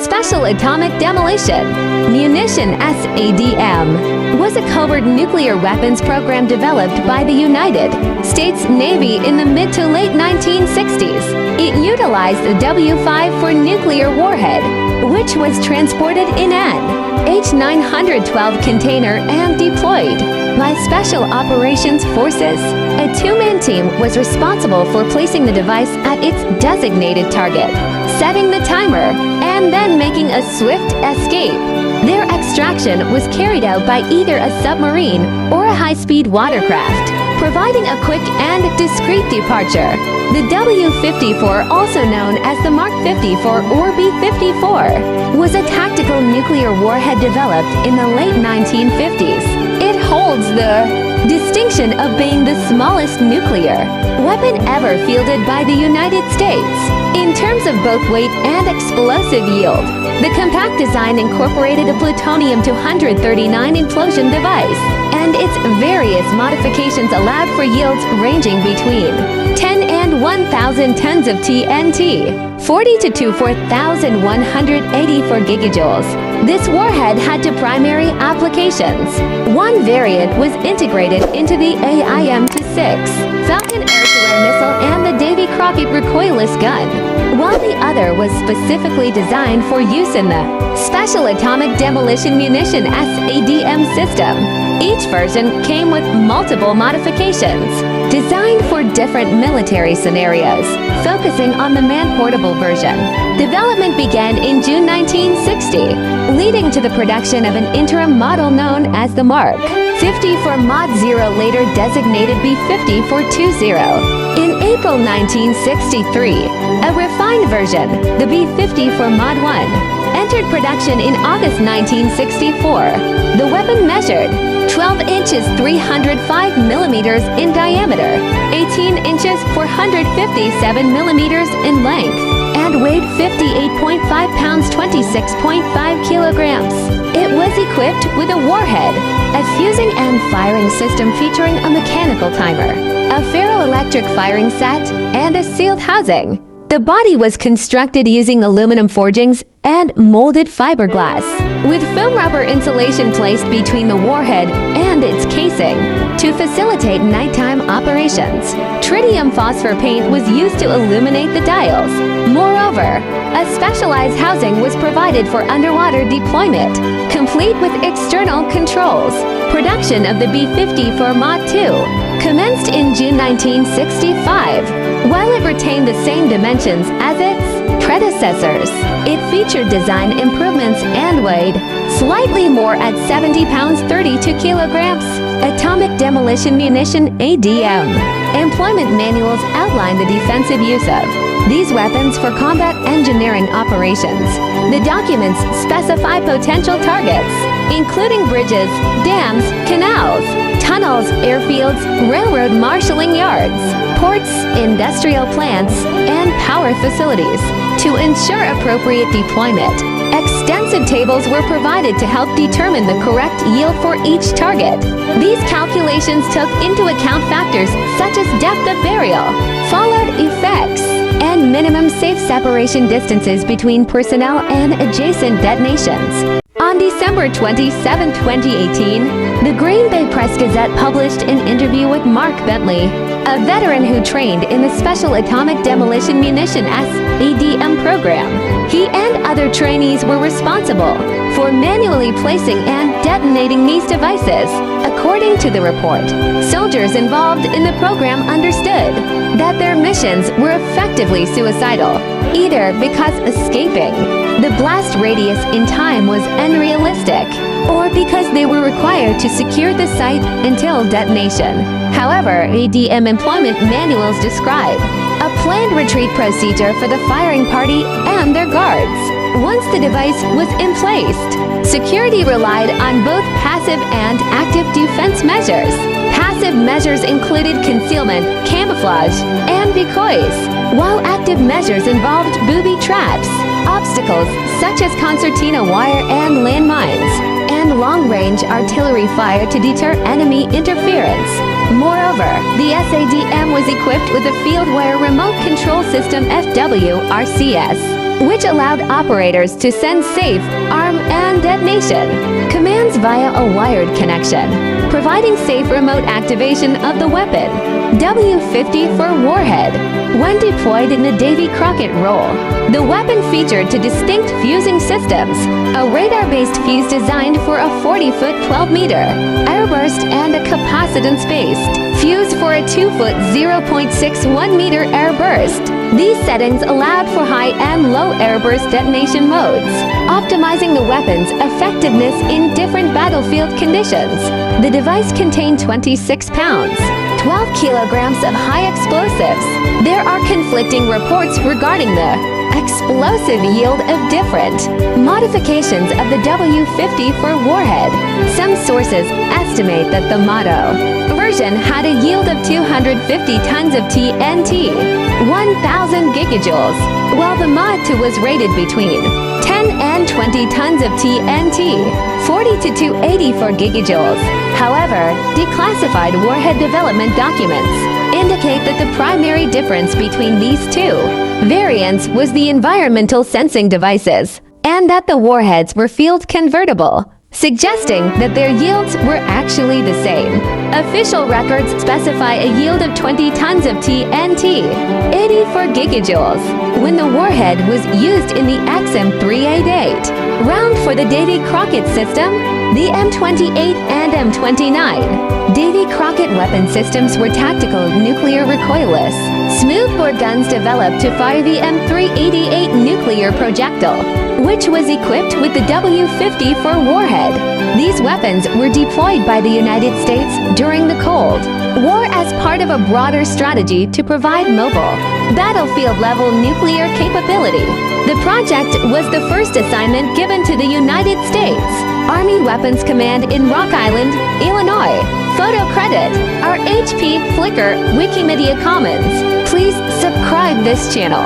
Special Atomic Demolition Munition (SADM) was a covert nuclear weapons program developed by the United States Navy in the mid to late 1960s. It utilized the W54 nuclear warhead, which was transported in an H-912 container and deployed by Special Operations Forces. A two-man team was responsible for placing the device at its designated target, setting the timer, and then making a swift escape. Their extraction was carried out by either a submarine or a high-speed watercraft, providing a quick and discreet departure. The W54, also known as the Mark 54 or B-54, was a tactical nuclear warhead developed in the late 1950s. It holds the distinction of being the smallest nuclear weapon ever fielded by the United States. In terms of both weight and explosive yield, the compact design incorporated a plutonium-239 implosion device, and its various modifications allowed for yields ranging between 10 and 1,000 tons of TNT, 40 to 4,184 gigajoules. This warhead had two primary applications. One variant was integrated into the AIM-26 Falcon air-to-air missile and the Davy Crockett recoilless gun, while the other was specifically designed for use in the Special Atomic Demolition Munition (SADM) system. Each version came with multiple modifications, designed for different military scenarios, focusing on the man-portable version. Development began in June 1960, leading to the production of an interim model known as the Mark 54 Mod 0, later designated B5420. In April 1963, a refined version, the B54 Mod 1, entered production in August 1964. The weapon measured 12 inches 305 millimeters in diameter, 18 inches 457 millimeters in length, and weighed 58.5 pounds 26.5 kilograms. It was equipped with a warhead, a fusing and firing system featuring a mechanical timer, a ferroelectric firing set, and a sealed housing. The body was constructed using aluminum forgings and molded fiberglass, with foam rubber insulation placed between the warhead and its casing to facilitate nighttime operations. Tritium phosphor paint was used to illuminate the dials. Moreover, a specialized housing was provided for underwater deployment, complete with external controls. Production of the B-54 Mod 2 commenced in June 1965. While it retained the same dimensions as its predecessors, it featured design improvements and weighed slightly more at 70 pounds 32 kilograms. Atomic Demolition Munition (ADM) employment manuals outline the defensive use of these weapons for combat engineering operations. The documents specify potential targets, including bridges, dams, canals, tunnels, airfields, railroad marshalling yards, ports, industrial plants, and power facilities. To ensure appropriate deployment, extensive tables were provided to help determine the correct yield for each target. These calculations took into account factors such as depth of burial, fallout effects, and minimum safe separation distances between personnel and adjacent detonations. On December 27, 2018, the Green Bay Press-Gazette published an interview with Mark Bentley, a veteran who trained in the Special Atomic Demolition Munition (SADM) program. He and other trainees were responsible for manually placing and detonating these devices. According to the report, soldiers involved in the program understood that their missions were effectively suicidal, either because escaping the blast radius in time was unrealistic, or because they were required to secure the site until detonation. However, ADM employment manuals describe a planned retreat procedure for the firing party and their guards. Once the device was emplaced, security relied on both passive and active defense measures. Passive measures included concealment, camouflage, and decoys, while active measures involved booby traps, obstacles such as concertina wire and landmines, and long-range artillery fire to deter enemy interference. Moreover, the SADM was equipped with a field-wire remote control system (FWRCS), which allowed operators to send safe, arm, and detonation commands via a wired connection, providing safe remote activation of the weapon. W54 warhead. When deployed in the Davy Crockett role, the weapon featured two distinct fusing systems, a radar-based fuse designed for a 40-foot 12-meter airburst and a capacitance-based fuse for a 2-foot 0.61-meter airburst. These settings allowed for high and low airburst detonation modes, optimizing the weapon's effectiveness in different battlefield conditions. The device contained 26 pounds, 12 kilograms of high explosives. There are conflicting reports regarding the explosive yield of different modifications of the W54 warhead. Some sources estimate that the Motto version had a yield of 250 tons of TNT, 1,000 gigajoules, while the Mod 2 was rated between 10 and 20 tons of TNT, 40 to 284 gigajoules. However, declassified warhead development documents indicate that the primary difference between these two variants was the environmental sensing devices, and that the warheads were field convertible, suggesting that their yields were actually the same. Official records specify a yield of 20 tons of TNT, 84 gigajoules, when the warhead was used in the XM388 round for the Davy Crockett system, the M28 and M29. Davy Crockett weapon systems were tactical nuclear recoilless, smoothbore guns developed to fire the M388 nuclear projectile, which was equipped with the W54 warhead. These weapons were deployed by the United States during the Cold War as part of a broader strategy to provide mobile, battlefield-level nuclear capability. The project was the first assignment given to the United States Army Weapons Command in Rock Island, Illinois. Photo credit, our HP Flickr Wikimedia Commons. Please subscribe this channel.